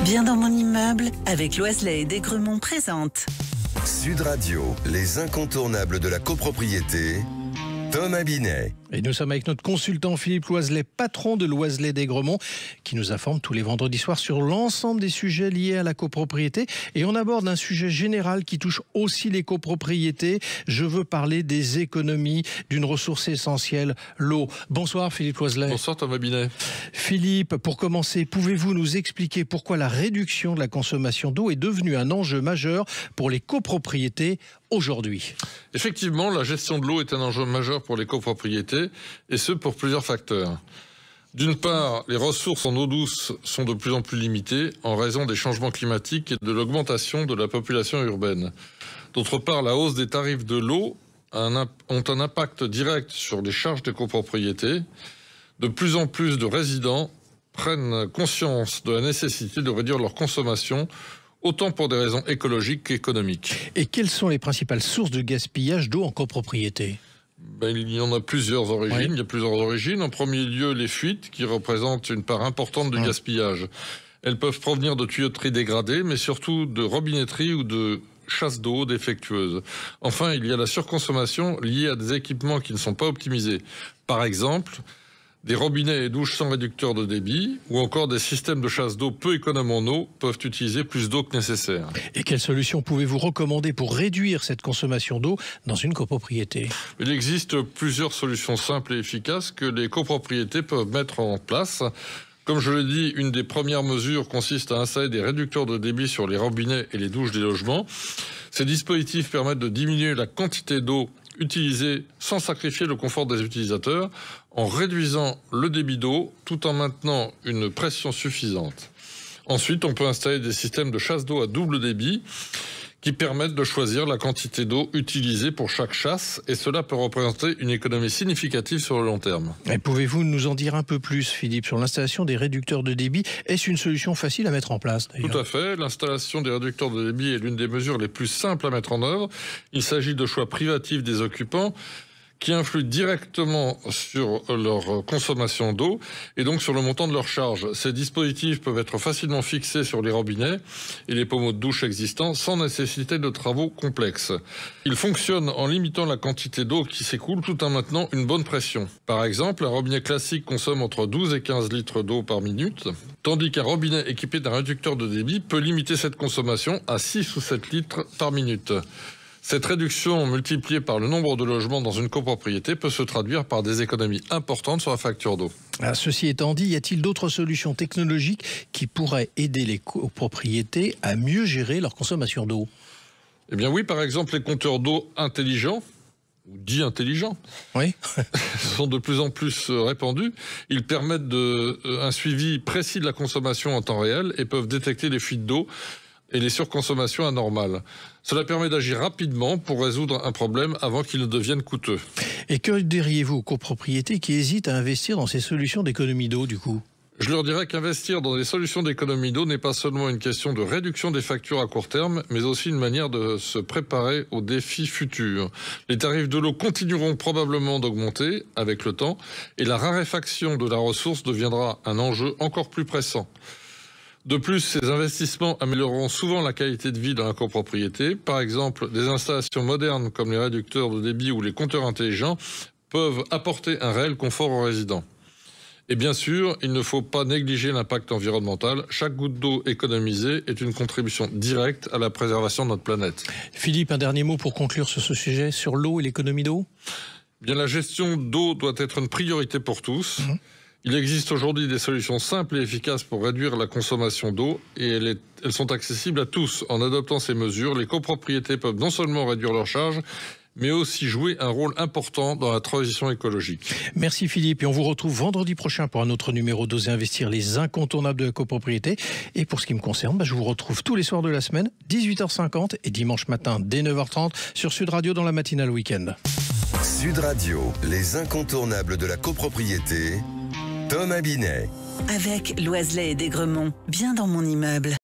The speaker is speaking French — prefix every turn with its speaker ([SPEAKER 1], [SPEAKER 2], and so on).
[SPEAKER 1] Bien dans mon immeuble, avec Loiselet et Desgremont présente.
[SPEAKER 2] Sud Radio, les incontournables de la copropriété, Thomas Binet.
[SPEAKER 3] Et nous sommes avec notre consultant Philippe Loiselet, patron de Loiselet Desgremont, qui nous informe tous les vendredis soirs sur l'ensemble des sujets liés à la copropriété. Et on aborde un sujet général qui touche aussi les copropriétés. Je veux parler des économies d'une ressource essentielle, l'eau. Bonsoir Philippe Loiselet.
[SPEAKER 4] Bonsoir Thomas Binet.
[SPEAKER 3] Philippe, pour commencer, pouvez-vous nous expliquer pourquoi la réduction de la consommation d'eau est devenue un enjeu majeur pour les copropriétés aujourd'hui?
[SPEAKER 4] Effectivement, la gestion de l'eau est un enjeu majeur pour les copropriétés, et ce pour plusieurs facteurs. D'une part, les ressources en eau douce sont de plus en plus limitées en raison des changements climatiques et de l'augmentation de la population urbaine. D'autre part, la hausse des tarifs de l'eau ont un impact direct sur les charges des copropriétés. De plus en plus de résidents prennent conscience de la nécessité de réduire leur consommation, autant pour des raisons écologiques qu'économiques.
[SPEAKER 3] Et quelles sont les principales sources de gaspillage d'eau en copropriété?
[SPEAKER 4] Il y en a plusieurs origines.
[SPEAKER 3] Oui.
[SPEAKER 4] Il y a plusieurs origines. En premier lieu, les fuites, qui représentent une part importante du gaspillage. Elles peuvent provenir de tuyauteries dégradées, mais surtout de robinetteries ou de chasse d'eau défectueuses. Enfin, il y a la surconsommation liée à des équipements qui ne sont pas optimisés. Par exemple, des robinets et douches sans réducteur de débit ou encore des systèmes de chasse d'eau peu économes en eau peuvent utiliser plus d'eau que nécessaire.
[SPEAKER 3] Et quelles solutions pouvez-vous recommander pour réduire cette consommation d'eau dans une copropriété?
[SPEAKER 4] Il existe plusieurs solutions simples et efficaces que les copropriétés peuvent mettre en place. Comme je l'ai dit, une des premières mesures consiste à installer des réducteurs de débit sur les robinets et les douches des logements. Ces dispositifs permettent de diminuer la quantité d'eau utilisée sans sacrifier le confort des utilisateurs, en réduisant le débit d'eau tout en maintenant une pression suffisante. Ensuite, on peut installer des systèmes de chasse d'eau à double débit qui permettent de choisir la quantité d'eau utilisée pour chaque chasse, et cela peut représenter une économie significative sur le long terme.
[SPEAKER 3] Et pouvez-vous nous en dire un peu plus, Philippe, sur l'installation des réducteurs de débit? Est-ce une solution facile à mettre en place, d'ailleurs?
[SPEAKER 4] Tout à fait. L'installation des réducteurs de débit est l'une des mesures les plus simples à mettre en œuvre. Il s'agit de choix privatifs des occupants qui influent directement sur leur consommation d'eau et donc sur le montant de leur charge. Ces dispositifs peuvent être facilement fixés sur les robinets et les pommeaux de douche existants sans nécessité de travaux complexes. Ils fonctionnent en limitant la quantité d'eau qui s'écoule tout en maintenant une bonne pression. Par exemple, un robinet classique consomme entre 12 et 15 litres d'eau par minute, tandis qu'un robinet équipé d'un réducteur de débit peut limiter cette consommation à 6 ou 7 litres par minute. Cette réduction multipliée par le nombre de logements dans une copropriété peut se traduire par des économies importantes sur la facture d'eau.
[SPEAKER 3] Ceci étant dit, y a-t-il d'autres solutions technologiques qui pourraient aider les copropriétés à mieux gérer leur consommation d'eau?
[SPEAKER 4] Eh bien oui, par exemple, les compteurs d'eau intelligents, ou dits intelligents,
[SPEAKER 3] Oui.
[SPEAKER 4] sont de plus en plus répandus. Ils permettent un suivi précis de la consommation en temps réel et peuvent détecter les fuites d'eau et les surconsommations anormales. Cela permet d'agir rapidement pour résoudre un problème avant qu'il ne devienne coûteux.
[SPEAKER 3] Et que diriez-vous aux copropriétés qui hésitent à investir dans ces solutions d'économie d'eau, du coup?
[SPEAKER 4] Je leur dirais qu'investir dans des solutions d'économie d'eau n'est pas seulement une question de réduction des factures à court terme, mais aussi une manière de se préparer aux défis futurs. Les tarifs de l'eau continueront probablement d'augmenter avec le temps, et la raréfaction de la ressource deviendra un enjeu encore plus pressant. De plus, ces investissements amélioreront souvent la qualité de vie dans la copropriété. Par exemple, des installations modernes comme les réducteurs de débit ou les compteurs intelligents peuvent apporter un réel confort aux résidents. Et bien sûr, il ne faut pas négliger l'impact environnemental. Chaque goutte d'eau économisée est une contribution directe à la préservation de notre planète.
[SPEAKER 3] Philippe, un dernier mot pour conclure sur ce sujet, sur l'eau et l'économie d'eau?
[SPEAKER 4] Bien, la gestion d'eau doit être une priorité pour tous. Il existe aujourd'hui des solutions simples et efficaces pour réduire la consommation d'eau et elles sont accessibles à tous. En adoptant ces mesures, les copropriétés peuvent non seulement réduire leurs charges, mais aussi jouer un rôle important dans la transition écologique.
[SPEAKER 3] Merci Philippe, et on vous retrouve vendredi prochain pour un autre numéro d'Oser Investir, les incontournables de la copropriété. Et pour ce qui me concerne, je vous retrouve tous les soirs de la semaine, 18h50 et dimanche matin dès 9h30 sur Sud Radio dans la matinale week-end.
[SPEAKER 2] Sud Radio, les incontournables de la copropriété, Thomas Binet.
[SPEAKER 1] Avec Loiselet et Desgremont, bien dans mon immeuble.